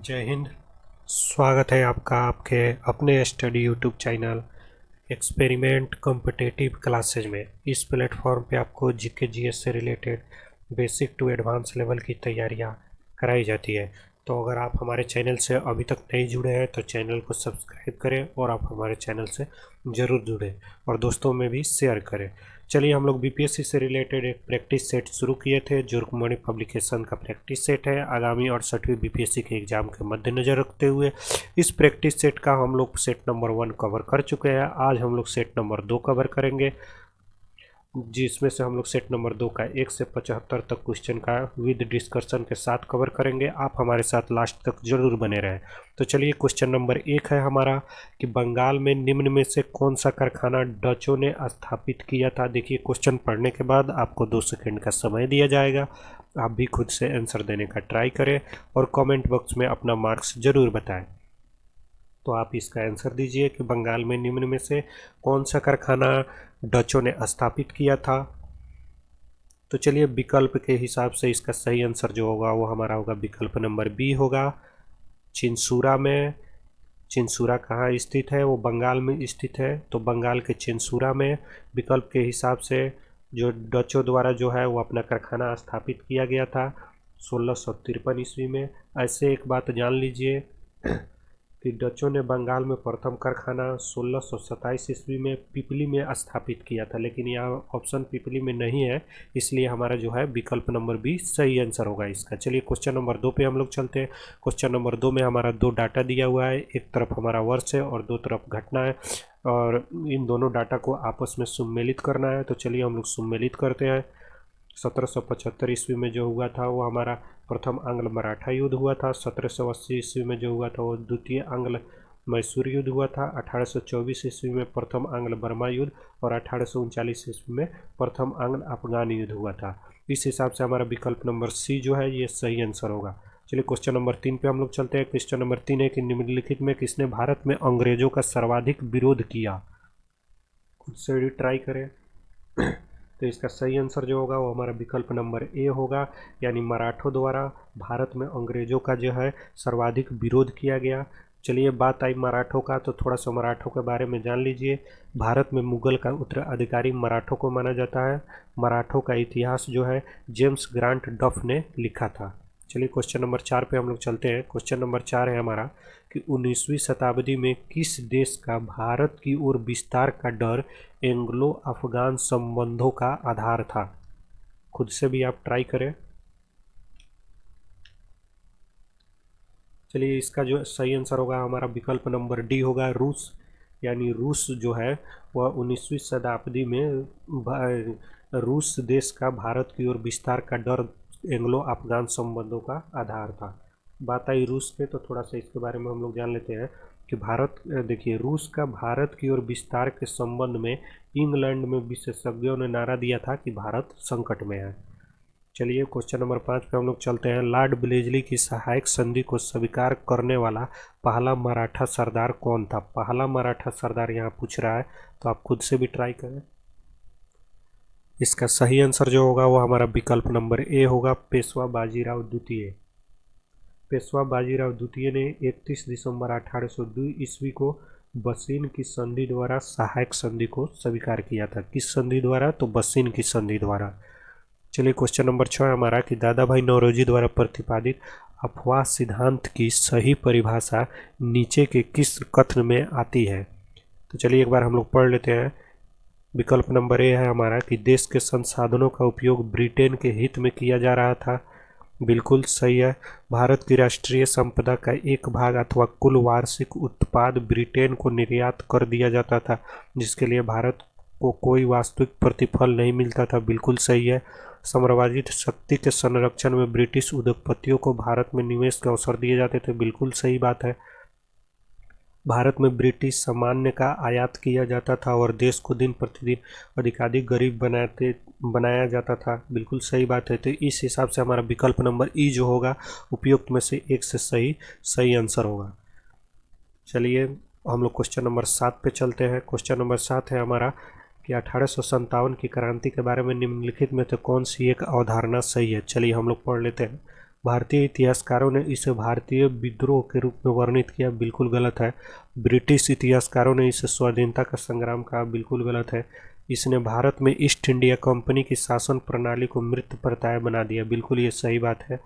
जय हिंद। स्वागत है आपका आपके अपने study YouTube channel experiment competitive classes में। इस प्लेटफॉर्म पे आपको जीके जीएस से related basic to advance level की तैयारियां कराई जाती है। तो अगर आप हमारे चैनल से अभी तक नहीं जुड़े हैं तो चैनल को सब्सक्राइब करें और आप हमारे चैनल से ज़रूर जुड़ें और दोस्तों में भी शेयर करें। चलिए, हम लोग बीपीएससी से रिलेटेड एक प्रैक्टिस सेट शुरू किए थे जो रुक्मणी पब्लिकेशन का प्रैक्टिस सेट है। आगामी 68वीं बीपीएससी के एग्ज़ाम के मद्देनज़र रखते हुए इस प्रैक्टिस सेट का हम लोग सेट नंबर 1 कवर कर चुके हैं। आज हम लोग सेट नंबर 2 कवर करेंगे, जिसमें से हम लोग सेट नंबर 2 का 1 से 75 तक क्वेश्चन का विद डिस्कशन के साथ कवर करेंगे। आप हमारे साथ लास्ट तक जरूर बने रहें। तो चलिए, क्वेश्चन नंबर 1 है हमारा कि बंगाल में निम्न में से कौन सा कारखाना डचों ने स्थापित किया था। देखिए, क्वेश्चन पढ़ने के बाद आपको 2 सेकंड का समय दिया जाएगा। आप भी खुद से आंसर देने का ट्राई करें और कमेंट बॉक्स में अपना मार्क्स जरूर बताएं। तो आप इसका आंसर दीजिए कि बंगाल में निम्न में से कौन सा कारखाना डचों ने स्थापित किया था। तो चलिए, विकल्प के हिसाब से इसका सही आंसर जो होगा वो हमारा होगा विकल्प नंबर बी होगा, चिंसूरा में। चिंसूरा कहाँ स्थित है? वो बंगाल में स्थित है। तो बंगाल के चिंसूरा में विकल्प के हिसाब से जो डचों द्वारा जो है वो अपना कारखाना स्थापित किया गया था 1653 ईस्वी में। ऐसे एक बात जान लीजिए कि डचों ने बंगाल में प्रथम कारखाना 1627 ईस्वी में पिपली में स्थापित किया था, लेकिन यहाँ ऑप्शन पिपली में नहीं है, इसलिए हमारा जो है विकल्प नंबर बी सही आंसर होगा इसका। चलिए, क्वेश्चन नंबर 2 पे हम लोग चलते हैं। क्वेश्चन नंबर 2 में हमारा 2 डाटा दिया हुआ है, एक तरफ हमारा वर्ष है और 2 तरफ घटना है, और इन दोनों डाटा को आपस में सम्मिलित करना है। तो चलिए, हम लोग सम्मिलित करते हैं। 1775 ईस्वी में जो हुआ था वो हमारा प्रथम आंग्ल मराठा युद्ध हुआ था। 1780 ईस्वी में जो हुआ था वो द्वितीय आंग्ल मैसूर युद्ध हुआ था। 1824 ईस्वी में प्रथम आंग्ल बर्मा युद्ध और 1839 ईस्वी में प्रथम आंग्ल अफगान युद्ध हुआ था। इस हिसाब से हमारा विकल्प नंबर सी जो है ये सही आंसर होगा। चलिए, क्वेश्चन नंबर 3 पे हम लोग चलते हैं। क्वेश्चन नंबर 3 है कि निम्नलिखित में किसने भारत में अंग्रेजों का सर्वाधिक विरोध किया। खुद से ट्राई करें। तो इसका सही आंसर जो होगा वो हमारा विकल्प नंबर ए होगा, यानी मराठों द्वारा भारत में अंग्रेजों का जो है सर्वाधिक विरोध किया गया। चलिए, बात आई मराठों का तो थोड़ा सा मराठों के बारे में जान लीजिए। भारत में मुगल का उत्तराधिकारी मराठों को माना जाता है। मराठों का इतिहास जो है जेम्स ग्रांट डफ ने लिखा था। चलिए, क्वेश्चन नंबर 4 पे हम लोग चलते हैं। क्वेश्चन नंबर 4 है हमारा कि 19वीं शताब्दी में किस देश का भारत की ओर विस्तार का डर एंग्लो अफगान संबंधों का आधार था। खुद से भी आप ट्राई करें। चलिए, इसका जो सही आंसर होगा हमारा विकल्प नंबर डी होगा, रूस। यानी रूस जो है वह 19वीं शताब्दी में रूस देश का भारत की ओर विस्तार का डर एंग्लो अफगान संबंधों का आधार था। बात आई रूस पे तो थोड़ा सा इसके बारे में हम लोग जान लेते हैं कि भारत देखिए, रूस का भारत की ओर विस्तार के संबंध में इंग्लैंड में विशेषज्ञों ने नारा दिया था कि भारत संकट में है। चलिए, क्वेश्चन नंबर 5 पे हम लोग चलते हैं। लॉर्ड ब्लेजली की सहायक संधि को स्वीकार करने वाला पहला मराठा सरदार कौन था। पहला मराठा सरदार यहाँ पूछ रहा है, तो आप खुद से भी ट्राई करें। इसका सही आंसर जो होगा वो हमारा विकल्प नंबर ए होगा, पेशवा बाजीराव द्वितीय। पेशवा बाजीराव द्वितीय ने 31 दिसंबर 1802 ईस्वी को बसीन की संधि द्वारा सहायक संधि को स्वीकार किया था। किस संधि द्वारा? तो बसीन की संधि द्वारा। चलिए, क्वेश्चन नंबर 6 हमारा कि दादा भाई नौरोजी द्वारा प्रतिपादित अफवाह सिद्धांत की सही परिभाषा नीचे के किस कथन में आती है। तो चलिए, एक बार हम लोग पढ़ लेते हैं। विकल्प नंबर ए है हमारा कि देश के संसाधनों का उपयोग ब्रिटेन के हित में किया जा रहा था। बिल्कुल सही है। भारत की राष्ट्रीय संपदा का एक भाग अथवा कुल वार्षिक उत्पाद ब्रिटेन को निर्यात कर दिया जाता था, जिसके लिए भारत को कोई वास्तविक प्रतिफल नहीं मिलता था। बिल्कुल सही है। साम्राज्यवादी शक्ति के संरक्षण में ब्रिटिश उद्योगपतियों को भारत में निवेश के अवसर दिए जाते थे। बिल्कुल सही बात है। भारत में ब्रिटिश सामान्य का आयात किया जाता था और देश को दिन प्रतिदिन अधिकाधिक गरीब बनाया जाता था। बिल्कुल सही बात है। तो इस हिसाब से हमारा विकल्प नंबर ई जो होगा उपयुक्त में से एक से सही आंसर होगा। चलिए, हम लोग क्वेश्चन नंबर 7 पे चलते हैं। क्वेश्चन नंबर 7 है हमारा कि 1857 की क्रांति के बारे में निम्नलिखित में से कौन सी एक अवधारणा सही है। चलिए, हम लोग पढ़ लेते हैं। भारतीय इतिहासकारों ने इसे भारतीय विद्रोह के रूप में वर्णित किया, बिल्कुल गलत है। ब्रिटिश इतिहासकारों ने इसे स्वाधीनता का संग्राम कहा, बिल्कुल गलत है। इसने भारत में ईस्ट इंडिया कंपनी की शासन प्रणाली को मृतप्राय बना दिया, बिल्कुल ये सही बात है।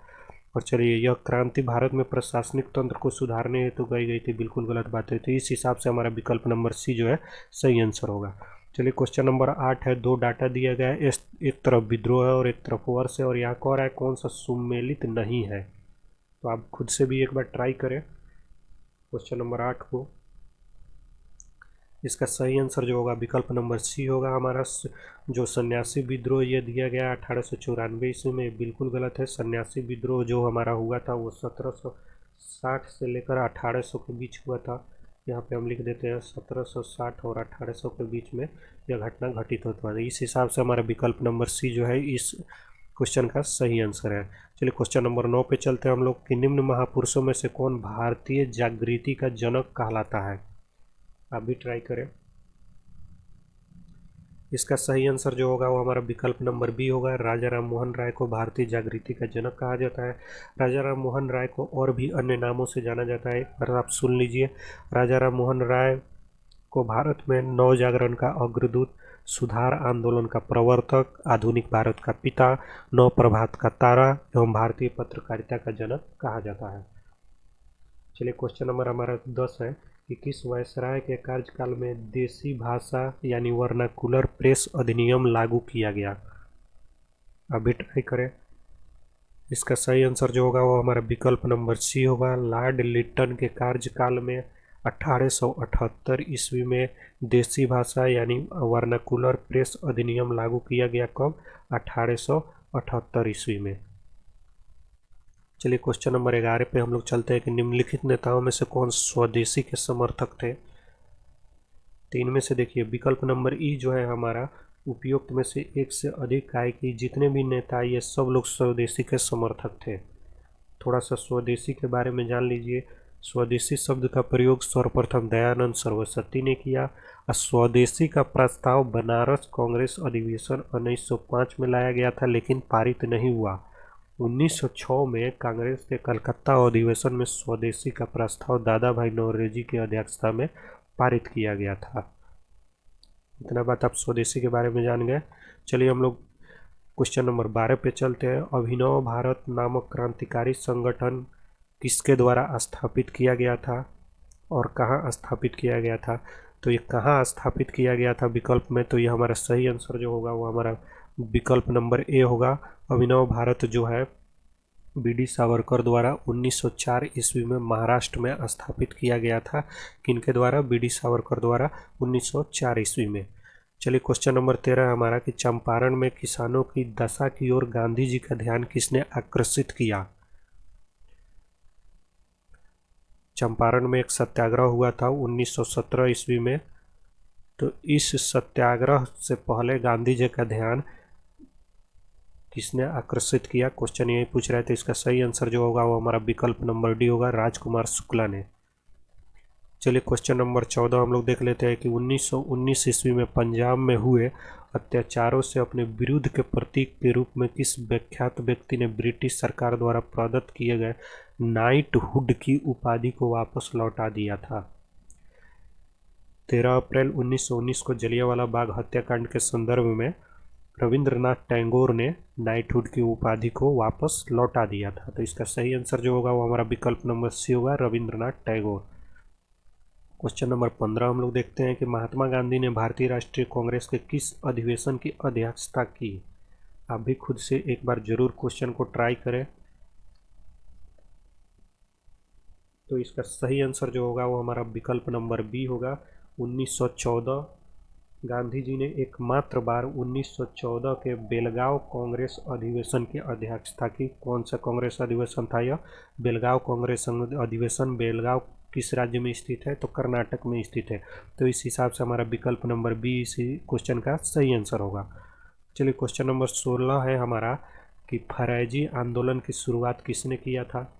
और चलिए, यह क्रांति भारत में प्रशासनिक तंत्र को सुधारने हेतु गई गई थी, बिल्कुल गलत बात है। तो इस हिसाब से हमारा विकल्प नंबर सी जो है सही आंसर होगा। चलिए, क्वेश्चन नंबर 8 है। दो डाटा दिया गया है, एक तरफ विद्रोह है और एक तरफ वर्ष है, और यहाँ कह रहा है कौन सा सुमेलित नहीं है। तो आप खुद से भी एक बार ट्राई करें क्वेश्चन नंबर 8 को। इसका सही आंसर जो होगा विकल्प नंबर सी होगा हमारा। जो सन्यासी विद्रोह ये दिया गया 1894 ईस्वी में, बिल्कुल गलत है। सन्यासी विद्रोह जो हमारा हुआ था वो 1760 से लेकर 1800 के बीच हुआ था। यहाँ पे हम लिख देते हैं 1760 और 1800 के बीच में यह घटना घटित होता है। इस हिसाब से हमारा विकल्प नंबर सी जो है इस क्वेश्चन का सही आंसर है। चलिए, क्वेश्चन नंबर 9 पे चलते हैं हम लोग कि निम्न महापुरुषों में से कौन भारतीय जागृति का जनक कहलाता है। आप भी ट्राई करें। इसका सही आंसर जो होगा वो हमारा विकल्प नंबर बी होगा। राजा राम मोहन राय को भारतीय जागृति का जनक कहा जाता है। राजा राम मोहन राय को और भी अन्य नामों से जाना जाता है, पर आप सुन लीजिए। राजा राम मोहन राय को भारत में नव जागरण का अग्रदूत, सुधार आंदोलन का प्रवर्तक, आधुनिक भारत का पिता, नव प्रभात का तारा एवं भारतीय पत्रकारिता का जनक कहा जाता है। चलिए, क्वेश्चन नंबर हमारा 10 है कि किस वायसराय के कार्यकाल में देसी भाषा यानी वर्नाकुलर प्रेस अधिनियम लागू किया गया। अभी ट्राई करें। इसका सही आंसर जो होगा वो हमारा विकल्प नंबर सी होगा। लॉर्ड लिटन के कार्यकाल में 1878 ईस्वी में देसी भाषा यानी वर्नाकुलर प्रेस अधिनियम लागू किया गया। कब? 1878 ईस्वी में। चलिए, क्वेश्चन नंबर 11 पे हम लोग चलते हैं कि निम्नलिखित नेताओं में से कौन स्वदेशी के समर्थक थे। तीन में से देखिए, विकल्प नंबर ई जो है हमारा उपयुक्त में से एक से अधिक आए कि जितने भी नेता ये सब लोग स्वदेशी के समर्थक थे। थोड़ा सा स्वदेशी के बारे में जान लीजिए। स्वदेशी शब्द का प्रयोग सर्वप्रथम दयानंद सरस्वती ने किया और स्वदेशी का प्रस्ताव बनारस कांग्रेस अधिवेशन 1905 में लाया गया था, लेकिन पारित नहीं हुआ। 1906 में कांग्रेस के कलकत्ता अधिवेशन में स्वदेशी का प्रस्ताव दादा भाई नौरोजी की अध्यक्षता में पारित किया गया था। इतना बात आप स्वदेशी के बारे में जान गए। चलिए, हम लोग क्वेश्चन नंबर 12 पे चलते हैं। अभिनव भारत नामक क्रांतिकारी संगठन किसके द्वारा स्थापित किया गया था और कहाँ स्थापित किया गया था। तो ये कहाँ स्थापित किया गया था विकल्प में, तो ये हमारा सही आंसर जो होगा वो हमारा विकल्प नंबर ए होगा। अभिनव भारत जो है बी.डी. सावरकर द्वारा 1904 ईस्वी में महाराष्ट्र में स्थापित किया गया था। किनके द्वारा? बी.डी. सावरकर द्वारा 1904 ईस्वी में। चलिए, क्वेश्चन नंबर 13 हमारा कि चंपारण में किसानों की दशा की ओर गांधी जी का ध्यान किसने आकर्षित किया। चंपारण में एक सत्याग्रह हुआ था 1917 ईस्वी में। तो इस सत्याग्रह से पहले गांधी जी का ध्यान किसने आकर्षित किया, क्वेश्चन यही पूछ रहे थे। इसका सही आंसर जो होगा वो हमारा विकल्प नंबर डी होगा, राजकुमार शुक्ला ने। चलिए, क्वेश्चन नंबर 14 हम लोग देख लेते हैं कि 1919 ईस्वी में पंजाब में हुए अत्याचारों से अपने विरुद्ध के प्रतीक के रूप में किस विख्यात व्यक्ति ने ब्रिटिश सरकार द्वारा प्रदत्त किए गए नाइटहुड की उपाधि को वापस लौटा दिया था। 13 अप्रैल 1919 को जलियांवाला बाग हत्याकांड के संदर्भ में रविंद्रनाथ टैगोर ने नाइटहुड की उपाधि को वापस लौटा दिया था। तो इसका सही आंसर जो होगा वो हमारा विकल्प नंबर सी होगा, रविंद्रनाथ टैगोर। क्वेश्चन नंबर 15 हम लोग देखते हैं कि महात्मा गांधी ने भारतीय राष्ट्रीय कांग्रेस के किस अधिवेशन की अध्यक्षता की। आप भी खुद से एक बार जरूर क्वेश्चन को ट्राई करें। तो इसका सही आंसर जो होगा वो हमारा विकल्प नंबर बी होगा, 1914। गांधी जी ने एकमात्र बार 1914 के बेलगांव कांग्रेस अधिवेशन की अध्यक्षता की। कौन सा कांग्रेस अधिवेशन था यह? बेलगांव कांग्रेस अधिवेशन। बेलगांव किस राज्य में स्थित है? तो कर्नाटक में स्थित है। तो इस हिसाब से हमारा विकल्प नंबर बी इसी क्वेश्चन का सही आंसर होगा। चलिए, क्वेश्चन नंबर 16 है हमारा कि फरैजी आंदोलन की शुरुआत किसने किया था।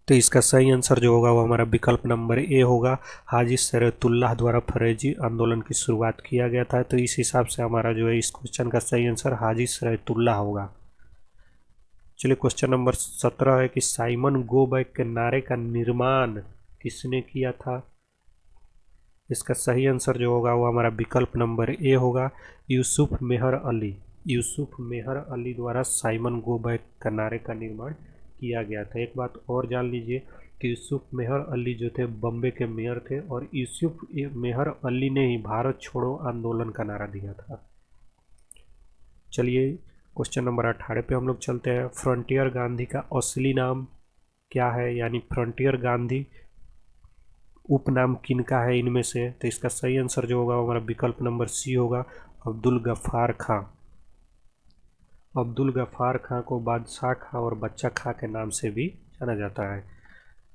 तो इसका सही आंसर जो होगा वो हमारा विकल्प नंबर ए होगा, हाजी शरीयतुल्लाह द्वारा फरैजी आंदोलन की शुरुआत किया गया था। तो इस हिसाब से हमारा जो है इस क्वेश्चन का सही आंसर हाजी शरीयतुल्लाह होगा। चलिए क्वेश्चन नंबर 17 है कि साइमन गो बैक के नारे का निर्माण किसने किया था। इसका सही आंसर जो होगा वो हमारा विकल्प नंबर ए होगा, यूसुफ मेहर अली। यूसुफ मेहर अली द्वारा साइमन गो बैक का नारे का निर्माण किया गया था। एक बात और जान लीजिए कि यूसुफ मेहर अली जो थे बम्बे के मेयर थे, और यूसुफ मेहर अली ने ही भारत छोड़ो आंदोलन का नारा दिया था। चलिए क्वेश्चन नंबर 18 पे हम लोग चलते हैं। फ्रंटियर गांधी का असली नाम क्या है, यानी फ्रंटियर गांधी उपनाम किनका है इनमें से। तो इसका सही आंसर जो होगा वो हमारा विकल्प नंबर सी होगा, अब्दुल गफ्फार खां। अब्दुल गफ्फार खां को बादशाह खां और बच्चा खां के नाम से भी जाना जाता है।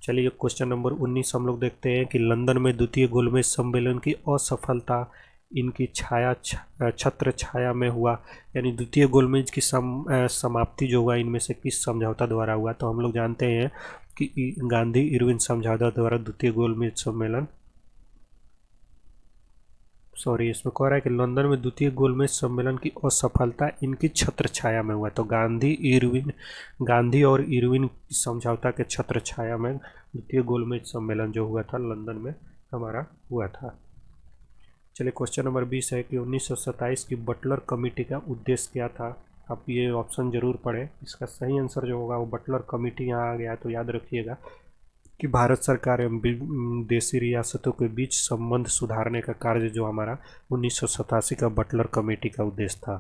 चलिए क्वेश्चन नंबर 19 हम लोग देखते हैं कि लंदन में द्वितीय गोलमेज सम्मेलन की असफलता इनकी छत्र छाया में हुआ, यानी द्वितीय गोलमेज की समाप्ति जो हुआ इनमें से किस समझौता द्वारा हुआ। तो हम लोग जानते हैं कि गांधी इरविन समझौता द्वारा द्वितीय गोलमेज सम्मेलन, सॉरी इसमें कह रहा है कि लंदन में द्वितीय गोलमेज सम्मेलन की असफलता इनकी छत्र छाया में हुआ। तो गांधी और इरविन समझौता के छत्र छाया में द्वितीय गोलमेज सम्मेलन जो हुआ था लंदन में हमारा हुआ था। चलिए क्वेश्चन नंबर 20 है कि 1927 की बटलर कमेटी का उद्देश्य क्या था। आप ये ऑप्शन जरूर पढ़ें। इसका सही आंसर जो होगा वो बटलर कमेटी यहाँ आ गया, तो याद रखिएगा कि भारत सरकार एवं देशी रियासतों के बीच संबंध सुधारने का कार्य जो हमारा 1987 का बटलर कमेटी का उद्देश्य था।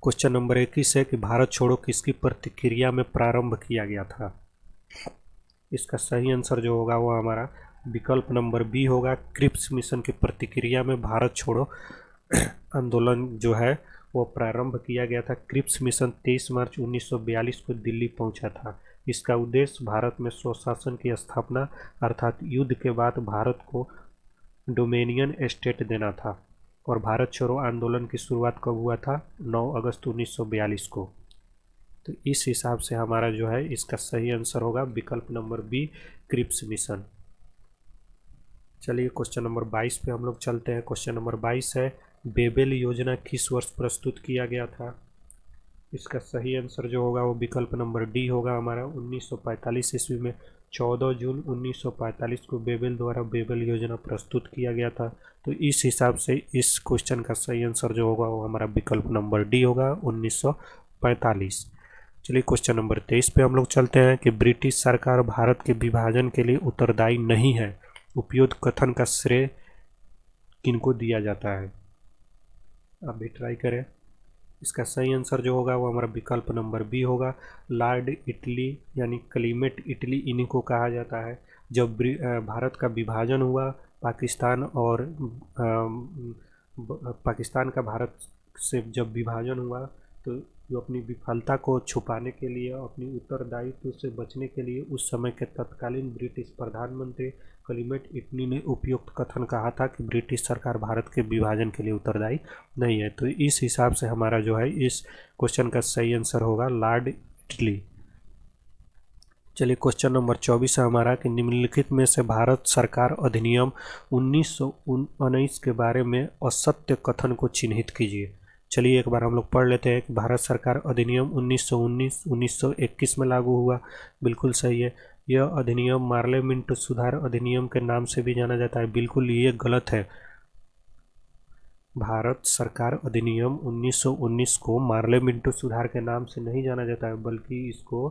क्वेश्चन नंबर 21 है कि भारत छोड़ो किसकी प्रतिक्रिया में प्रारंभ किया गया था। इसका सही आंसर जो होगा वो हमारा विकल्प नंबर बी होगा, क्रिप्स मिशन की प्रतिक्रिया में भारत छोड़ो आंदोलन जो है वो प्रारंभ किया गया था। क्रिप्स मिशन 23 मार्च 1942 को दिल्ली पहुंचा था। इसका उद्देश्य भारत में स्वशासन की स्थापना अर्थात युद्ध के बाद भारत को डोमेनियन स्टेट देना था। और भारत छोड़ो आंदोलन की शुरुआत कब हुआ था, 9 अगस्त 1942 को। तो इस हिसाब से हमारा जो है इसका सही आंसर होगा विकल्प नंबर बी, क्रिप्स मिशन। चलिए क्वेश्चन नंबर 22 पे हम लोग चलते हैं। क्वेश्चन नंबर 22 है बेबेल योजना किस वर्ष प्रस्तुत किया गया था। इसका सही आंसर जो होगा वो विकल्प नंबर डी होगा हमारा 1945 ईस्वी में 14 जून 1945 को बेबेल द्वारा बेबेल योजना प्रस्तुत किया गया था। तो इस हिसाब से इस क्वेश्चन का सही आंसर जो होगा वो हमारा विकल्प नंबर डी होगा 1945। चलिए क्वेश्चन नंबर 23 पे हम लोग चलते हैं कि ब्रिटिश सरकार भारत के विभाजन के लिए उत्तरदायी नहीं है, उपयुक्त कथन का श्रेय किनको दिया जाता है। आप भी ट्राई करें। इसका सही आंसर जो होगा वो हमारा विकल्प नंबर बी होगा, लॉर्ड इटली यानी क्लीमेट इटली, इन्हीं को कहा जाता है। जब भारत का विभाजन हुआ पाकिस्तान और पाकिस्तान का भारत से जब विभाजन हुआ तो जो अपनी विफलता को छुपाने के लिए, अपनी उत्तरदायित्व से बचने के लिए उस समय के तत्कालीन ब्रिटिश प्रधानमंत्री क्लीमेट इटली ने उपयुक्त कथन कहा था कि ब्रिटिश सरकार भारत के विभाजन के लिए उत्तरदायी नहीं है। तो इस हिसाब से हमारा जो है इस क्वेश्चन का सही आंसर होगा लॉर्ड इटली। चलिए क्वेश्चन नंबर 24 है हमारा कि निम्नलिखित में से भारत सरकार अधिनियम 1919 के बारे में असत्य कथन को चिन्हित कीजिए। चलिए एक बार हम लोग पढ़ लेते हैं कि भारत सरकार अधिनियम 1919 1921 में लागू हुआ। बिल्कुल सही है। यह अधिनियम मार्ले मिंटो सुधार अधिनियम के नाम से भी जाना जाता है। बिल्कुल ये गलत है। भारत सरकार अधिनियम 1919 को मार्ले मिंटो सुधार के नाम से नहीं जाना जाता है, बल्कि इसको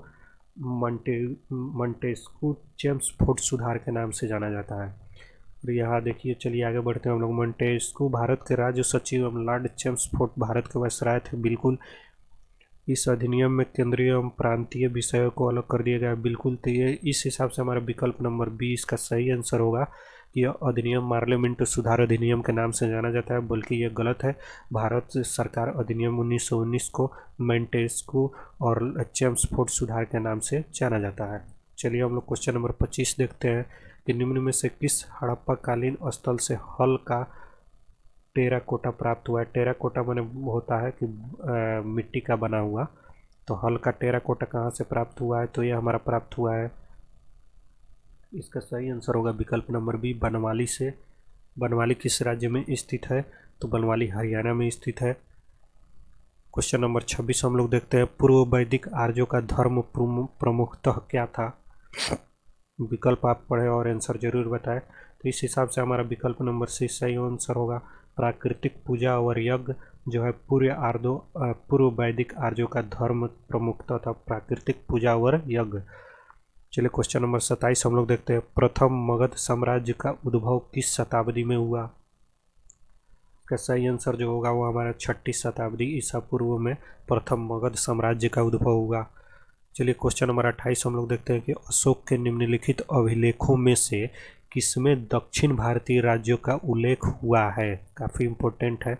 मंटेस्क्यू चेम्सफोर्ड सुधार के नाम से जाना जाता है। और यहाँ देखिए, चलिए आगे बढ़ते हैं हम लोग। मंटेस्क्यू भारत के राज्य सचिव एवं लॉर्ड चेम्सफोर्ड भारत के वायसराय थे। बिल्कुल। इस अधिनियम में केंद्रीय एवं प्रांतीय विषयों को अलग कर दिया गया। बिल्कुल। तो ये इस हिसाब से हमारा विकल्प नंबर बी इसका सही आंसर होगा। यह अधिनियम मार्ले मिंटो सुधार अधिनियम के नाम से जाना जाता है, बल्कि यह गलत है। भारत सरकार अधिनियम 1919 को मंटेस्क्यू और चेम्सफोर्ड सुधार के नाम से जाना जाता है। चलिए हम लोग क्वेश्चन नंबर 25 देखते हैं कि निम्न में से किस हड़प्पा कालीन स्थल से हल का टेराकोटा प्राप्त हुआ है। टेराकोटा माने होता है कि मिट्टी का बना हुआ। तो हल का टेराकोटा कहाँ से प्राप्त हुआ है, तो ये हमारा प्राप्त हुआ है। इसका सही आंसर होगा विकल्प नंबर बी, बनवाली से। बनवाली किस राज्य में स्थित है, तो बनवाली हरियाणा में स्थित है। क्वेश्चन नंबर 26 हम लोग देखते हैं, पूर्व वैदिक आर्यों का धर्म प्रमुखतः क्या था। विकल्प आप पढ़े और आंसर जरूर बताएं। तो इस हिसाब से हमारा विकल्प नंबर सी सही आंसर होगा। प्राकृतिक पूजा और यज्ञ जो है पूर्व वैदिक आर्यों का धर्म प्रमुखता था प्राकृतिक पूजा और यज्ञ। चलिए क्वेश्चन नंबर 27 हम लोग देखते हैं, प्रथम मगध साम्राज्य का उद्भव किस शताब्दी में हुआ। का सही आंसर जो होगा वो हमारा 6ठी शताब्दी ईसा पूर्व में प्रथम मगध साम्राज्य का उद्भव हुआ। चलिए क्वेश्चन नंबर 28 हम लोग देखते हैं कि अशोक के निम्नलिखित अभिलेखों में से किसमें दक्षिण भारतीय राज्यों का उल्लेख हुआ है। काफ़ी इंपॉर्टेंट है।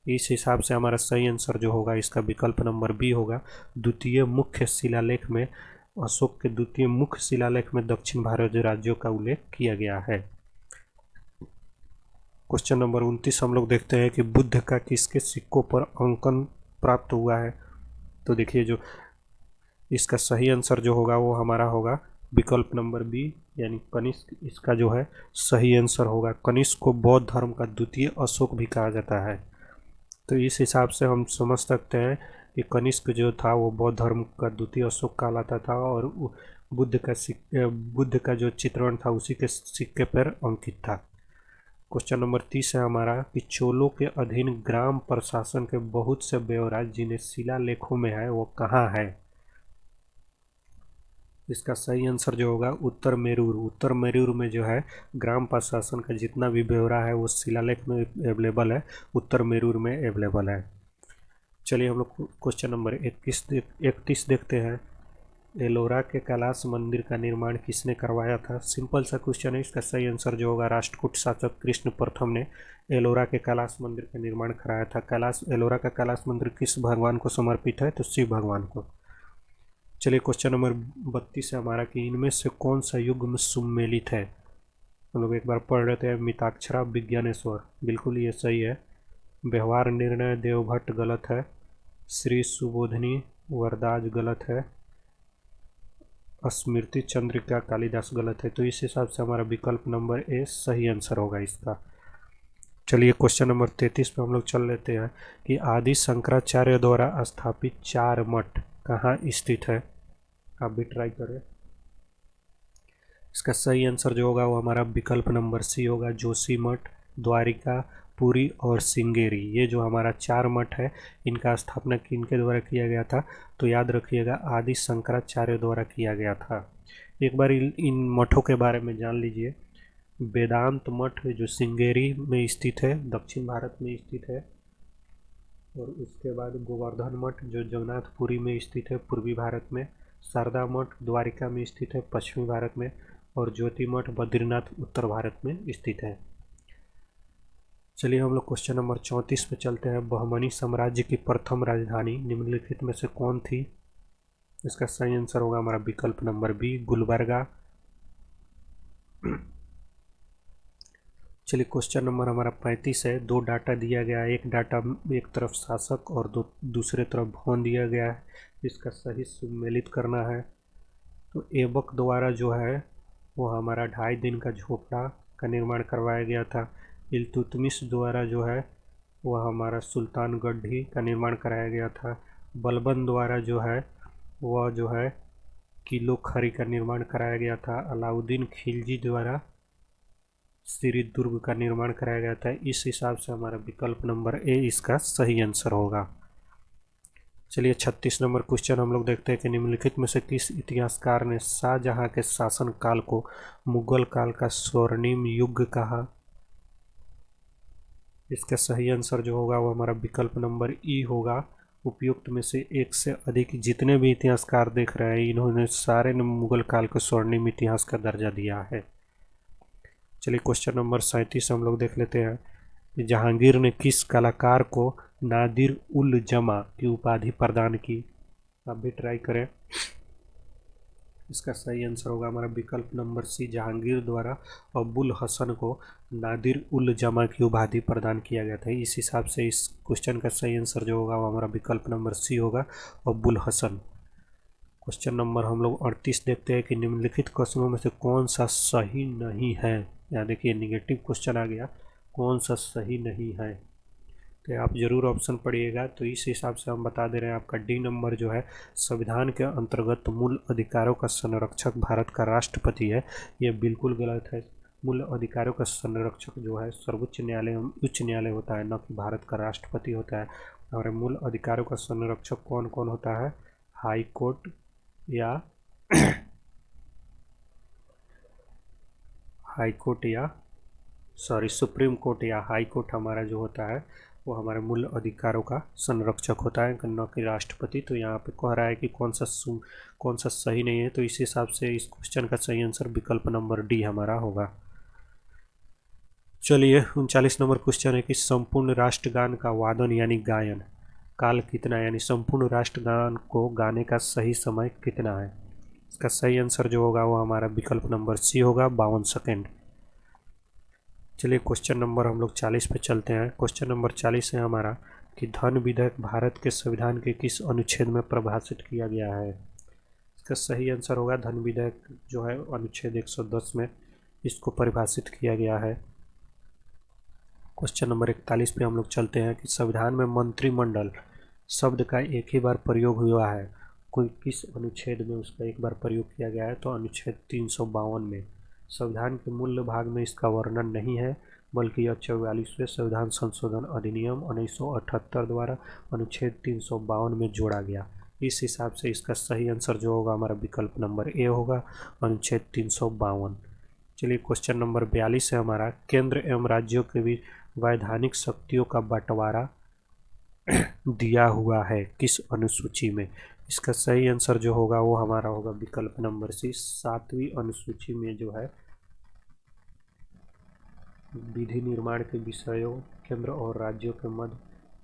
इस हिसाब से हमारा सही आंसर जो होगा इसका विकल्प नंबर बी होगा। द्वितीय मुख्य शिलालेख में, अशोक के द्वितीय मुख्य शिलालेख में दक्षिण भारतीय राज्यों का उल्लेख किया गया है। क्वेश्चन नंबर 29 हम लोग देखते हैं कि बुद्ध का किसके सिक्कों पर अंकन प्राप्त हुआ है। तो देखिए जो इसका सही आंसर जो होगा वो हमारा होगा विकल्प नंबर बी यानी कनिष्क, इसका जो है सही आंसर होगा। कनिष्क को बौद्ध धर्म का द्वितीय अशोक भी कहा जाता है। तो इस हिसाब से हम समझ सकते हैं कि कनिष्क जो था वो बौद्ध धर्म का द्वितीय अशोक कहलाता था और बुद्ध का जो चित्रण था उसी के सिक्के पर अंकित था। क्वेश्चन नंबर 30 है हमारा कि चोलों के अधीन ग्राम प्रशासन के बहुत से ब्यौरा जिन्हें शिलालेखों में है वो कहाँ है। इसका सही आंसर जो होगा उत्तर मेरूर में जो है ग्राम प्रशासन का जितना भी ब्यौरा है वो शिलालेख में अवेलेबल है, उत्तर मेरूर में अवेलेबल है। चलिए हम लोग क्वेश्चन नंबर 31 देखते हैं, एलोरा के कैलाश मंदिर का निर्माण किसने करवाया था। सिंपल सा क्वेश्चन है। इसका सही आंसर जो होगा राष्ट्रकूट शासक कृष्ण प्रथम ने एलोरा के कैलाश मंदिर का निर्माण कराया था। एलोरा का कैलाश मंदिर किस भगवान को समर्पित है, तो शिव भगवान को। चलिए क्वेश्चन नंबर 32 है हमारा कि इनमें से कौन सा युग में सुमेलित है। हम लोग एक बार पढ़ रहे थे, मिताक्षरा विज्ञानेश्वर, बिल्कुल ये सही है। व्यवहार निर्णय देवभट्ट गलत है। श्री सुबोधनी वरदाज गलत है। स्मृति चंद्रिका कालिदास गलत है। तो इस हिसाब से हमारा विकल्प नंबर ए सही आंसर होगा इसका। चलिए क्वेश्चन नंबर 33 पे हम लोग चल लेते हैं कि आदि शंकराचार्य द्वारा स्थापित 4 मठ कहाँ स्थित है। आप भी ट्राई करें। इसका सही आंसर जो होगा वो हमारा विकल्प नंबर सी होगा, जोशी मठ, द्वारिका, पुरी और सिंगेरी। ये जो हमारा 4 मठ है इनका स्थापना किनके द्वारा किया गया था, तो याद रखिएगा आदि शंकराचार्य द्वारा किया गया था। एक बार इन मठों के बारे में जान लीजिए। वेदांत मठ जो सिंगेरी में स्थित है, दक्षिण भारत में स्थित है। और उसके बाद गोवर्धन मठ जो जगन्नाथपुरी में स्थित है, पूर्वी भारत में। शारदा मठ द्वारिका में स्थित है, पश्चिमी भारत में। और ज्योति मठ बद्रीनाथ उत्तर भारत में स्थित है। चलिए हम लोग क्वेश्चन नंबर 34 पे चलते हैं। बहमनी साम्राज्य की प्रथम राजधानी निम्नलिखित में से कौन थी। इसका सही आंसर होगा हमारा विकल्प नंबर बी, गुलबर्गा। चलिए क्वेश्चन नंबर हमारा 35 है। 2 डाटा दिया गया है, एक डाटा एक तरफ शासक और दूसरे तरफ भवन दिया गया है। इसका सही सुमेलित करना है। तो ऐबक द्वारा जो है वो हमारा 2.5 दिन का झोपड़ा का निर्माण करवाया गया था। इल्तुतमिश द्वारा जो है वो हमारा सुल्तान गढ़ी का निर्माण कराया गया था। बलबन द्वारा जो है वह जो है किलो खरी का निर्माण कराया गया था। अलाउद्दीन खिलजी द्वारा श्री दुर्ग का निर्माण कराया गया था। इस हिसाब से हमारा विकल्प नंबर ए इसका सही आंसर होगा। चलिए 36 नंबर क्वेश्चन हम लोग देखते हैं कि निम्नलिखित में से किस इतिहासकार ने शाहजहां के शासन काल को मुगल काल का स्वर्णिम युग कहा। इसका सही आंसर जो होगा वो हमारा विकल्प नंबर ई होगा। उपयुक्त में से एक से अधिक जितने भी इतिहासकार देख रहे हैं इन्होंने सारे ने मुगल काल को स्वर्णिम इतिहास का दर्जा दिया है। चलिए क्वेश्चन नंबर 37 हम लोग देख लेते हैं। जहांगीर ने किस कलाकार को नादिर उल जमा की उपाधि प्रदान की। आप भी ट्राई करें। इसका सही आंसर होगा हमारा विकल्प नंबर सी, जहांगीर द्वारा अबुल हसन को नादिर उल जमा की उपाधि प्रदान किया गया था। इस हिसाब से इस क्वेश्चन का सही आंसर जो होगा वो हमारा विकल्प नंबर सी होगा, अबुल हसन। क्वेश्चन नंबर हम लोग 38 देखते हैं कि निम्नलिखित क्वेश्चनों में से कौन सा सही नहीं है। यहाँ देखिए निगेटिव क्वेश्चन आ गया, कौन सा सही नहीं है। तो आप ज़रूर ऑप्शन पढ़िएगा। तो इस हिसाब से हम बता दे रहे हैं आपका डी नंबर जो है संविधान के अंतर्गत मूल अधिकारों का संरक्षक भारत का राष्ट्रपति है, ये बिल्कुल गलत है। मूल अधिकारों का संरक्षक जो है सर्वोच्च न्यायालय एवं उच्च न्यायालय होता है, न कि भारत का राष्ट्रपति होता है। और मूल अधिकारों का संरक्षक कौन कौन होता है? हाई कोर्ट या हाई कोर्ट या सुप्रीम कोर्ट या हाई कोर्ट हमारा जो होता है वो हमारे मूल अधिकारों का संरक्षक होता है, न कि राष्ट्रपति। तो यहाँ पे कह रहा है कि कौन सा सही नहीं है, तो इस हिसाब से इस क्वेश्चन का सही आंसर विकल्प नंबर डी हमारा होगा। चलिए 39 नंबर क्वेश्चन है कि संपूर्ण राष्ट्रगान का वादन यानी गायन काल कितना है, यानी संपूर्ण राष्ट्रगान को गाने का सही समय कितना है? इसका सही आंसर जो होगा वो हमारा विकल्प नंबर सी होगा, 52 सेकेंड। चलिए क्वेश्चन नंबर हम लोग 40 पे चलते हैं। क्वेश्चन नंबर 40 है हमारा कि धन विधेयक भारत के संविधान के किस अनुच्छेद में परिभाषित किया गया है? इसका सही आंसर होगा धन विधेयक जो है अनुच्छेद 110 में इसको परिभाषित किया गया है। क्वेश्चन नंबर 41 पे हम लोग चलते हैं कि संविधान में मंत्रिमंडल शब्द का एक ही बार प्रयोग हुआ है, कोई किस अनुच्छेद में उसका एक बार प्रयोग किया गया है? तो अनुच्छेद 352 में। संविधान के मूल भाग में इसका वर्णन नहीं है, बल्कि यह 44वें संविधान संशोधन अधिनियम 1978 द्वारा अनुच्छेद 352 में जोड़ा गया। इस हिसाब से इसका सही आंसर जो होगा हमारा विकल्प नंबर ए होगा, अनुच्छेद 352। चलिए क्वेश्चन नंबर 42 है हमारा, केंद्र एवं राज्यों के बीच वैधानिक शक्तियों का बंटवारा दिया हुआ है किस अनुसूची में? इसका सही आंसर जो होगा वो हमारा होगा विकल्प नंबर सी, 7वीं अनुसूची में जो है विधि निर्माण के विषयों केंद्र और राज्यों के मध्य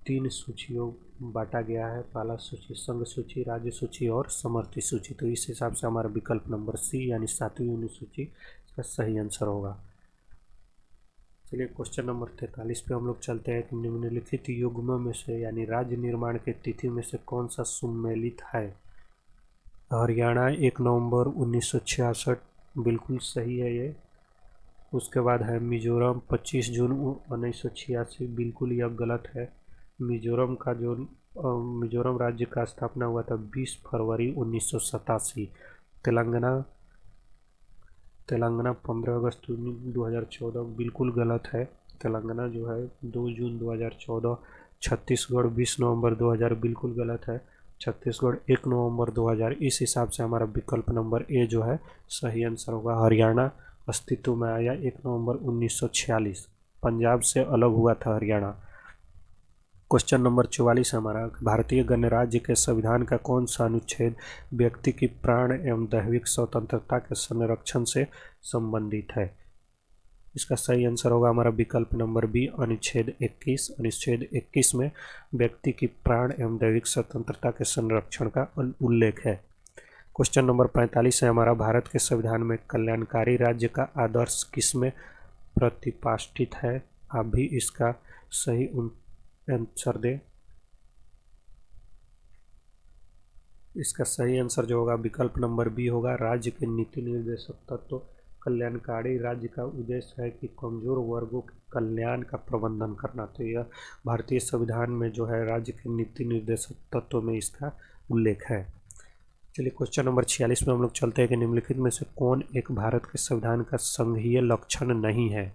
3 सूचियों बांटा गया है। पहला सूची संघ सूची, राज्य सूची और समवर्ती सूची। तो इस हिसाब से हमारा विकल्प नंबर सी यानी 7वीं अनुसूची इसका सही आंसर होगा। चलिए क्वेश्चन नंबर 43 पे हम लोग चलते हैं कि निम्नलिखित युग्मों में से यानी राज्य निर्माण की तिथि में से कौन सा सुमेलित है? हरियाणा 1 नवंबर 1966, बिल्कुल सही है ये। उसके बाद है मिजोरम 25 जून 1986, बिल्कुल यह गलत है। मिजोरम का जो मिजोरम राज्य का स्थापना हुआ था 20 फरवरी 1987। तेलंगाना 15 अगस्त 2014, बिल्कुल गलत है। तेलंगाना जो है 2 जून 2014। छत्तीसगढ़ 20 नवंबर 2000, बिल्कुल गलत है। छत्तीसगढ़ 1 नवंबर 2000। इस हिसाब से हमारा विकल्प नंबर ए जो है सही आंसर होगा। हरियाणा अस्तित्व में आया 1 नवंबर 1946, पंजाब से अलग हुआ था हरियाणा। क्वेश्चन नंबर 44 हमारा, भारतीय गणराज्य के संविधान का कौन सा अनुच्छेद व्यक्ति की प्राण एवं दैहिक स्वतंत्रता के संरक्षण से संबंधित है? इसका सही आंसर होगा हमारा विकल्प नंबर बी, अनुच्छेद 21। अनुच्छेद 21 में व्यक्ति की प्राण एवं दैहिक स्वतंत्रता के संरक्षण का उल्लेख है। क्वेश्चन नंबर 45 है हमारा, भारत के संविधान में कल्याणकारी राज्य का आदर्श किसमें प्रतिपादित है? आप भी इसका सही आंसर दें। इसका सही आंसर जो होगा विकल्प नंबर बी होगा, राज्य के नीति निर्देशक तत्व। कल्याणकारी राज्य का उद्देश्य है कि कमजोर वर्गों के कल्याण का प्रबंधन करना। तो यह भारतीय संविधान में जो है राज्य के नीति निर्देशक तत्व में इसका उल्लेख है। चलिए क्वेश्चन नंबर 46 में हम लोग चलते हैं कि निम्नलिखित में से कौन एक भारत के संविधान का संघीय लक्षण नहीं है?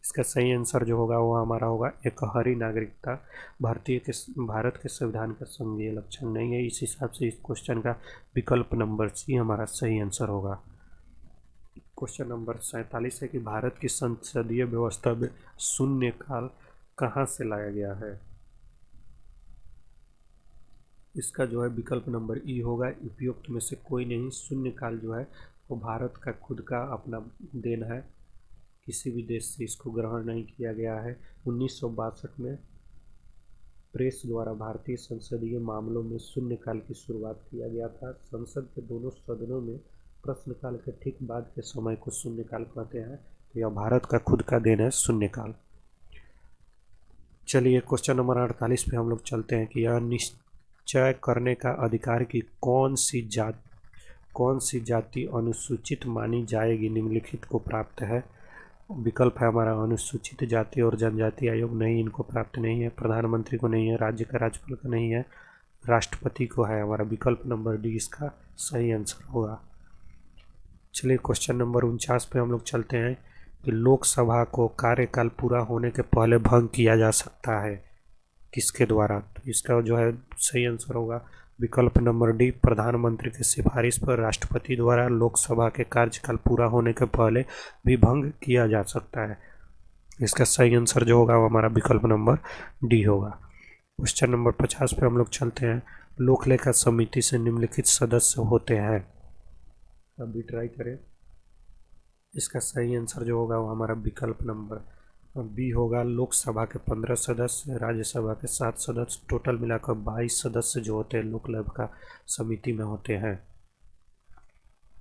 इसका सही आंसर जो होगा वो हमारा होगा एकहरी नागरिकता भारत के संविधान का संघीय लक्षण नहीं है। इस हिसाब से इस क्वेश्चन का विकल्प नंबर सी हमारा सही आंसर होगा। क्वेश्चन नंबर 47 है कि भारत की संसदीय व्यवस्था में शून्यकाल कहाँ से लाया गया है? इसका जो है विकल्प नंबर ई होगा, उपयुक्त में से कोई नहीं। शून्यकाल जो है वो भारत का खुद का अपना देन है, किसी भी देश से इसको ग्रहण नहीं किया गया है। 1962 में प्रेस द्वारा भारतीय संसदीय मामलों में शून्यकाल की शुरुआत किया गया था। संसद के दोनों सदनों में प्रश्नकाल के ठीक बाद के समय को शून्यकाल कहते हैं। तो यह भारत का खुद का देन है शून्यकाल। चलिए क्वेश्चन नंबर 48 पे हम लोग चलते हैं कि यह निश्चय करने का अधिकार की कौन सी जाति अनुसूचित मानी जाएगी निम्नलिखित को प्राप्त है? विकल्प है हमारा अनुसूचित जाति और जनजाति आयोग, नहीं, इनको प्राप्त नहीं है। प्रधानमंत्री को नहीं है, राज्य का राज्यपाल का नहीं है, राष्ट्रपति को है। हमारा विकल्प नंबर डी इसका सही आंसर होगा। चलिए क्वेश्चन नंबर 49 पे हम लोग चलते हैं कि लोकसभा को कार्यकाल पूरा होने के पहले भंग किया जा सकता है, किसके द्वारा? तो इसका जो है सही आंसर होगा विकल्प नंबर डी, प्रधानमंत्री की सिफारिश पर राष्ट्रपति द्वारा लोकसभा के कार्यकाल पूरा होने के पहले भी भंग किया जा सकता है। इसका सही आंसर जो होगा वो हमारा विकल्प नंबर डी होगा। क्वेश्चन नंबर 50 पे हम लोग चलते हैं। लोक लेखा समिति से निम्नलिखित सदस्य होते हैं, अभी ट्राई करें। इसका सही आंसर जो होगा वो हमारा विकल्प नंबर बी होगा। लोकसभा के 15 सदस्य, राज्यसभा के 7 सदस्य, टोटल मिलाकर 22 सदस्य जो होते हैं लोक लेखा समिति में होते हैं।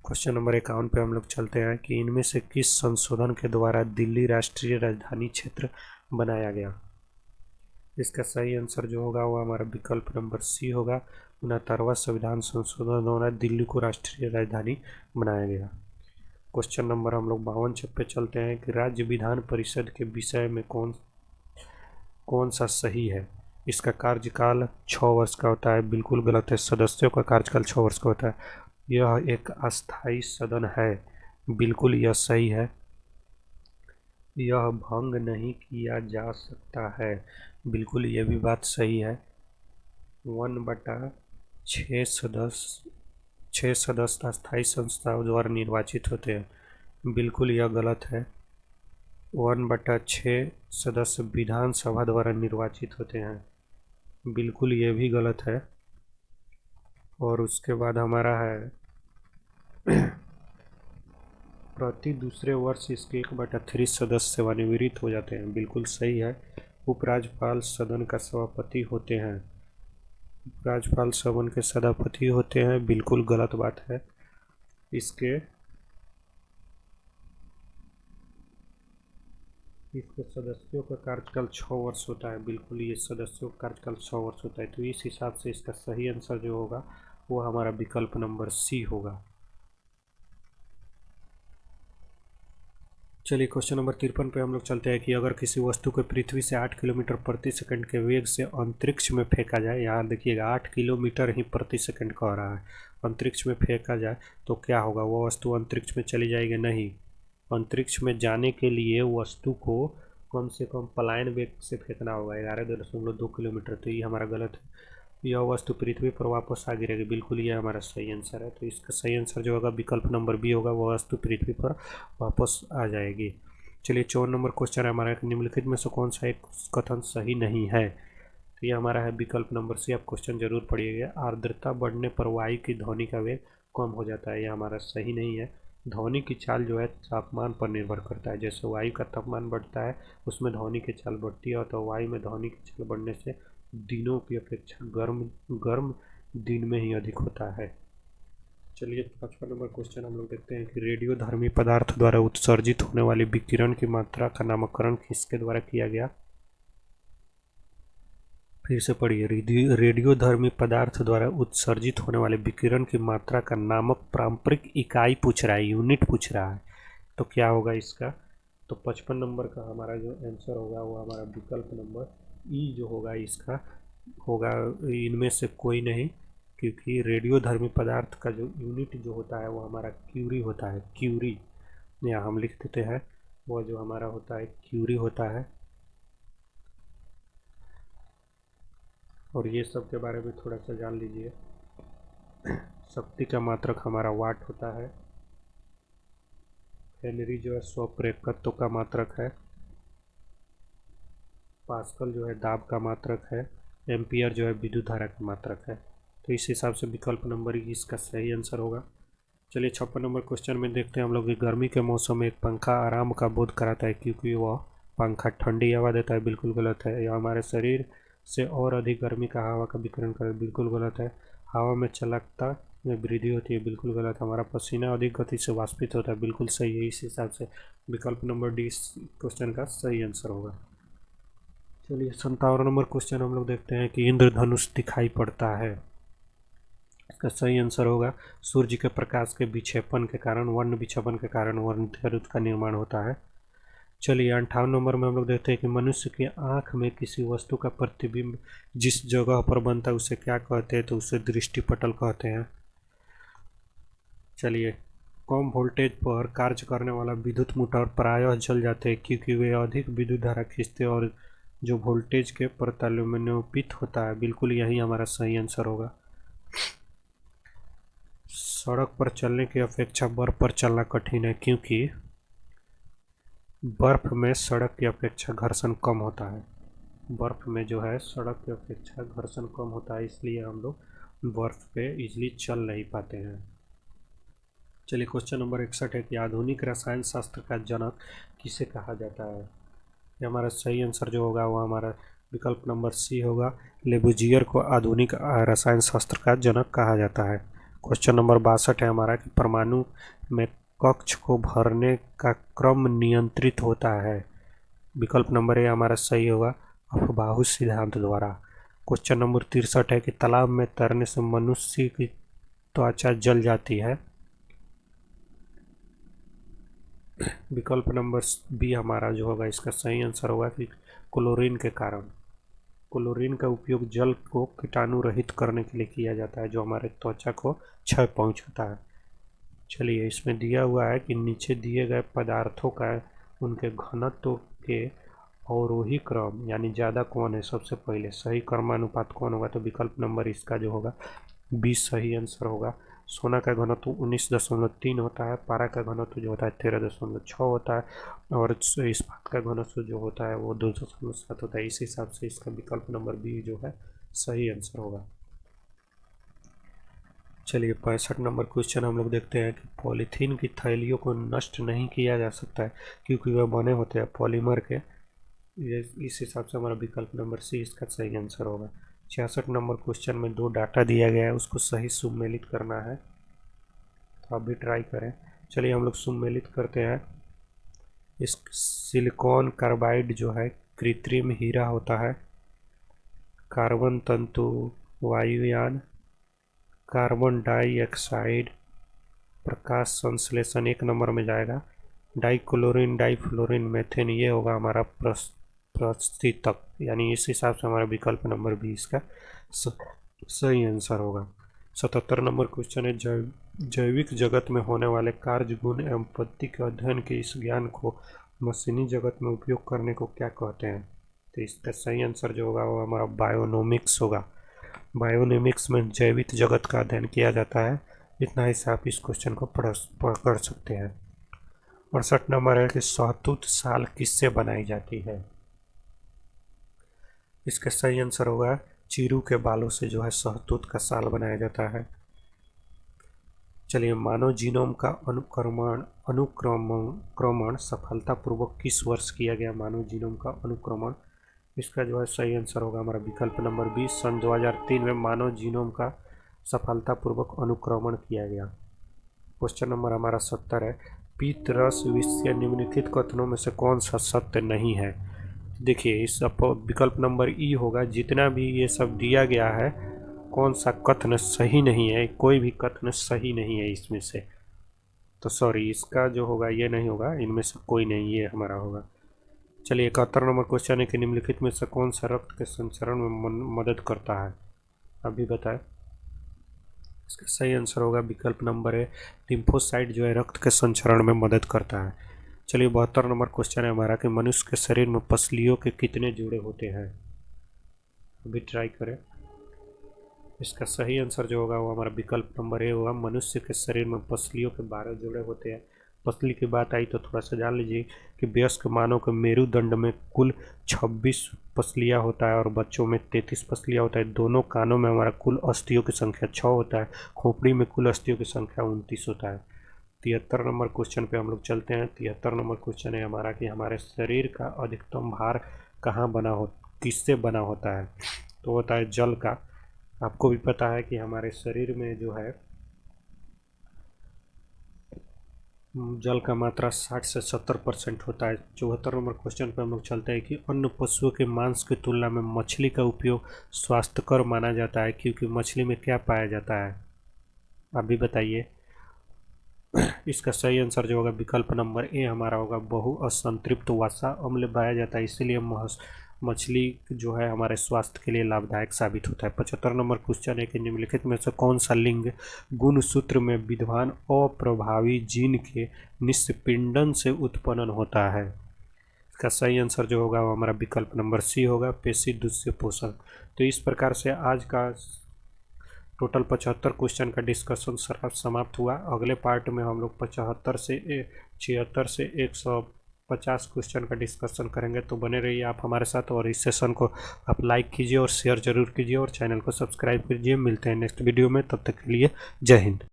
क्वेश्चन नंबर 51 पे हम लोग चलते हैं कि इनमें से किस संशोधन के द्वारा दिल्ली राष्ट्रीय राजधानी क्षेत्र बनाया गया? इसका सही आंसर जो होगा वो हमारा विकल्प नंबर सी होगा। 69वां संविधान संशोधन द्वारा दिल्ली को राष्ट्रीय राजधानी बनाया गया। क्वेश्चन नंबर हम लोग 52 पे चलते हैं कि राज्य विधान परिषद के विषय में कौन सा सही है? इसका कार्यकाल 6 वर्ष का होता है, बिल्कुल गलत है। सदस्यों का कार्यकाल 6 वर्ष का होता है। यह एक अस्थायी सदन है, बिल्कुल यह सही है। यह भंग नहीं किया जा सकता है, बिल्कुल ये भी बात सही है। 1/6 सदस्य अस्थायी संस्थाओं द्वारा निर्वाचित होते हैं, बिल्कुल यह गलत है। 1/6 सदस्य विधानसभा द्वारा निर्वाचित होते हैं, बिल्कुल ये भी गलत है। और उसके बाद हमारा है प्रति दूसरे वर्ष इसके 1/3 सदस्य सेवानिवृत्त हो जाते हैं, बिल्कुल सही है। उपराज्यपाल सदन का सभापति होते हैं, उपराज्यपाल सदन के सभापति होते हैं, बिल्कुल गलत बात है। इसके सदस्यों का कार्यकाल 6 वर्ष होता है, बिल्कुल ये सदस्यों का कार्यकाल 6 वर्ष होता है। तो इस हिसाब से इसका सही आंसर जो होगा वो हमारा विकल्प नंबर सी होगा। चलिए क्वेश्चन नंबर 53 पे हम लोग चलते हैं कि अगर किसी वस्तु को पृथ्वी से 8 किलोमीटर प्रति सेकंड के वेग से अंतरिक्ष में फेंका जाए, यहाँ देखिएगा 8 किलोमीटर ही प्रति सेकंड कह रहा है, अंतरिक्ष में फेंका जाए तो क्या होगा? वो वस्तु अंतरिक्ष में चली जाएगी? नहीं, अंतरिक्ष में जाने के लिए वस्तु को कम से कम पलायन वेग से फेंकना होगा 11.2 किलोमीटर, तो ये हमारा गलत है। यह वस्तु पृथ्वी पर वापस आ गिरेगी, बिल्कुल ये हमारा सही आंसर है। तो इसका सही आंसर जो होगा विकल्प नंबर बी होगा, वह वस्तु पृथ्वी पर वापस आ जाएगी। चलिए 54 नंबर क्वेश्चन है हमारा, निम्नलिखित में से कौन सा एक कथन सही नहीं है? तो ये हमारा है विकल्प नंबर सी। आप क्वेश्चन जरूर पढ़िएगा। आर्द्रता बढ़ने पर वायु की ध्वनि का वेग कम हो जाता है, यह हमारा सही नहीं है। ध्वनि की चाल जो है तापमान पर निर्भर करता है, जैसे वायु का तापमान बढ़ता है उसमें ध्वनि की चाल बढ़ती है, तो वायु में ध्वनि की चाल बढ़ने से दिनों की अपेक्षा गर्म दिन में ही अधिक होता है। चलिए 55 नंबर क्वेश्चन हम लोग देखते हैं कि रेडियोधर्मी पदार्थ द्वारा उत्सर्जित होने वाली विकिरण की मात्रा का नामकरण किसके द्वारा किया गया? फिर से पढ़िए, रेडियोधर्मी पदार्थ द्वारा उत्सर्जित होने वाले विकिरण की मात्रा का नामक पारंपरिक इकाई पूछ रहा है, यूनिट पूछ रहा है, तो क्या होगा इसका? तो 55 नंबर का हमारा जो आंसर होगा वो हमारा विकल्प नंबर ई जो होगा इसका होगा, इनमें से कोई नहीं, क्योंकि रेडियोधर्मी पदार्थ का जो यूनिट जो होता है वो हमारा क्यूरी होता है। क्यूरी यहाँ हम लिख देते हैं, वो जो हमारा होता है क्यूरी होता है। और ये सब के बारे में थोड़ा सा जान लीजिए। शक्ति का मात्रक हमारा वाट होता है। हेनरी जो है स्वप्रेरकत्व का मात्रक है। पास्कल जो है दाब का मात्रक है। एम्पियर जो है विद्युत धारा का मात्रक है। तो इस हिसाब से विकल्प नंबर ई इसका सही आंसर होगा। चलिए 56 नंबर क्वेश्चन में देखते हैं हम लोग कि गर्मी के मौसम में एक पंखा आराम का बोध कराता है क्योंकि वह पंखा ठंडी हवा देता है, बिल्कुल गलत है। यह हमारे शरीर से और अधिक गर्मी का हवा का विकिरण करे, बिल्कुल गलत है। हवा में चालकता में वृद्धि होती है, बिल्कुल गलत। हमारा पसीना अधिक गति से वाष्पित होता है, बिल्कुल सही है। इस हिसाब से विकल्प नंबर डी क्वेश्चन का सही आंसर होगा। चलिए 57 नंबर क्वेश्चन हम लोग देखते हैं कि इंद्रधनुष दिखाई पड़ता है, इसका सही आंसर होगा सूर्य के प्रकाश के विक्षेपण के कारण, वर्ण विक्षेपण के कारण इंद्रधनुष का निर्माण होता है। चलिए 58 नंबर में हम लोग देखते हैं कि मनुष्य की आंख में किसी वस्तु का प्रतिबिंब जिस जगह पर बनता है उसे क्या कहते हैं, तो उसे दृष्टिपटल कहते हैं। चलिए, कम वोल्टेज पर कार्य करने वाला विद्युत मोटर प्रायः जल जाते हैं क्योंकि वे अधिक विद्युत धारा खींचते हैं और जो वोल्टेज के प्रतिबिंबित होता है। बिल्कुल यही हमारा सही आंसर होगा। सड़क पर चलने की अपेक्षा बर्फ पर चलना कठिन है क्योंकि बर्फ में सड़क की अपेक्षा घर्षण कम होता है। बर्फ में जो है सड़क की अपेक्षा घर्षण कम होता है, इसलिए हम लोग बर्फ पे इजीली चल नहीं पाते हैं। चलिए, क्वेश्चन नंबर 61 है कि आधुनिक रसायन शास्त्र का जनक किसे कहा जाता है। ये हमारा सही आंसर जो होगा वो हमारा विकल्प नंबर सी होगा। लेबुजियर को आधुनिक रसायन शास्त्र का जनक कहा जाता है। क्वेश्चन नंबर 62 है हमारा कि परमाणु में कक्ष को भरने का क्रम नियंत्रित होता है। विकल्प नंबर ए हमारा सही होगा, अफबाहु सिद्धांत द्वारा। क्वेश्चन नंबर 63 है कि तालाब में तैरने से मनुष्य की त्वचा जल जाती है। विकल्प नंबर बी हमारा जो होगा इसका सही आंसर होगा कि क्लोरीन के कारण। क्लोरीन का उपयोग जल को कीटाणु रहित करने के लिए किया जाता है जो हमारे त्वचा को क्षय पहुंचाता है। चलिए, इसमें दिया हुआ है कि नीचे दिए गए पदार्थों का उनके घनत्व के अवरोही क्रम यानी ज़्यादा कौन है सबसे पहले, सही क्रमानुपात कौन होगा, तो विकल्प नंबर इसका जो होगा 20 सही आंसर होगा। सोना का घनत्व 19.3 होता है, पारा का घनत्व जो होता है 13.6 होता है और इस्पात का घनत्व जो होता है वो 2.7 होता है। इस हिसाब से इसका विकल्प नंबर बी जो है सही आंसर होगा। चलिए, 65 नंबर क्वेश्चन हम लोग देखते हैं कि पॉलीथीन की थैलियों को नष्ट नहीं किया जा सकता है क्योंकि वह बने होते हैं पॉलीमर के। इस हिसाब से हमारा विकल्प नंबर सी इसका सही आंसर होगा। 66 नंबर क्वेश्चन में 2 डाटा दिया गया है, उसको सही सुमेलित करना है, तो आप भी ट्राई करें। चलिए, हम लोग सुमेलित करते हैं। इस सिलिकॉन कार्बाइड जो है कृत्रिम हीरा होता है। कार्बन तंतु वायुयान, कार्बन डाइऑक्साइड प्रकाश संश्लेषण 1 नंबर में जाएगा। डाइक्लोरीन डाइफ्लोरीन मेथेन ये होगा हमारा प्रस्थितक, यानी इस हिसाब से हमारा विकल्प नंबर बी इसका सही आंसर होगा। 77 नंबर क्वेश्चन है जैविक जगत में होने वाले कार्य गुण एवं पद्धति के अध्ययन के इस ज्ञान को मशीनी जगत में उपयोग करने को क्या कहते हैं, तो इसका सही आंसर जो होगा वो हमारा बायोनोमिक्स होगा। बायोनोमिक्स में जैविक जगत का अध्ययन किया जाता है। इतना ही से आप इस क्वेश्चन को पढ़ सकते हैं। 68 नंबर है कि शहतूत साल किससे बनाई जाती है। इसका सही आंसर होगा चीरू के बालों से जो है शहतूत का साल बनाया जाता है। चलिए, मानव जीनोम का अनुक्रमण सफलतापूर्वक किस वर्ष किया गया। मानव जीनोम का अनुक्रमण, इसका जो है सही आंसर होगा हमारा विकल्प नंबर 20 सन 2003 में मानव जीनोम का सफलतापूर्वक अनुक्रमण किया गया। क्वेश्चन नंबर हमारा 70 है पीत रस विष के निम्नलिखित कथनों में से कौन सा सत्य नहीं है। देखिए, इस विकल्प नंबर ई होगा। जितना भी ये सब दिया गया है कौन सा कथन सही नहीं है, कोई भी कथन सही नहीं है इसमें से, तो सॉरी इसका जो होगा ये नहीं होगा, इनमें से कोई नहीं, ये हमारा होगा। चलिए, 71 नंबर क्वेश्चन है कि निम्नलिखित में से कौन सा रक्त के संचरण में मदद करता है, अभी बताएं। इसका सही आंसर होगा विकल्प नंबर है लिम्फोसाइट जो है रक्त के संचरण में मदद करता है। चलिए, 72 नंबर क्वेश्चन है हमारा कि मनुष्य के शरीर में पसलियों के कितने जोड़े होते हैं, अभी ट्राई करें। इसका सही आंसर जो होगा वो हमारा विकल्प नंबर ए होगा। मनुष्य के शरीर में पसलियों के 12 जोड़े होते हैं। पसली की बात आई तो थोड़ा सा जान लीजिए कि वयस्क मानव के मेरुदंड में कुल 26 पसलियाँ होता है और बच्चों में 33 पसलियाँ होता है। दोनों कानों में हमारा कुल अस्थियों की संख्या 6 होता है। खोपड़ी में कुल अस्थियों की संख्या 29 होता है। 73 नंबर क्वेश्चन पे हम लोग चलते हैं। 73 नंबर क्वेश्चन है हमारा कि हमारे शरीर का अधिकतम भार कहाँ बना हो, किससे बना होता है, तो होता है जल का। आपको भी पता है कि हमारे शरीर में जो है जल का मात्रा 60 से 70% होता है। 74 नंबर क्वेश्चन पे हम लोग चलते हैं कि अन्य पशुओं के मांस की तुलना में मछली का उपयोग स्वास्थ्यकर माना जाता है क्योंकि मछली में क्या पाया जाता है, आप भी बताइए। इसका सही आंसर जो होगा विकल्प नंबर ए हमारा होगा। बहु असंतृप्त वसा अम्ल पाया जाता है, इसीलिए मछली जो है हमारे स्वास्थ्य के लिए लाभदायक साबित होता है। 75 नंबर क्वेश्चन है कि निम्नलिखित में से कौन सा लिंग गुणसूत्र में विद्यमान अप्रभावी जीन के निष्पिंडन से उत्पन्न होता है? इसका सही आंसर जो होगा वो हमारा विकल्प नंबर सी होगा, पेशी दूध पोषण। तो इस प्रकार से आज का टोटल 75 क्वेश्चन का डिस्कशन समाप्त हुआ। अगले पार्ट में हम लोग 75 से 76 से 150 क्वेश्चन का डिस्कशन करेंगे। तो बने रहिए आप हमारे साथ, और इस सेशन को आप लाइक कीजिए और शेयर जरूर कीजिए और चैनल को सब्सक्राइब कीजिए। मिलते हैं नेक्स्ट वीडियो में, तब तक के लिए जय हिंद।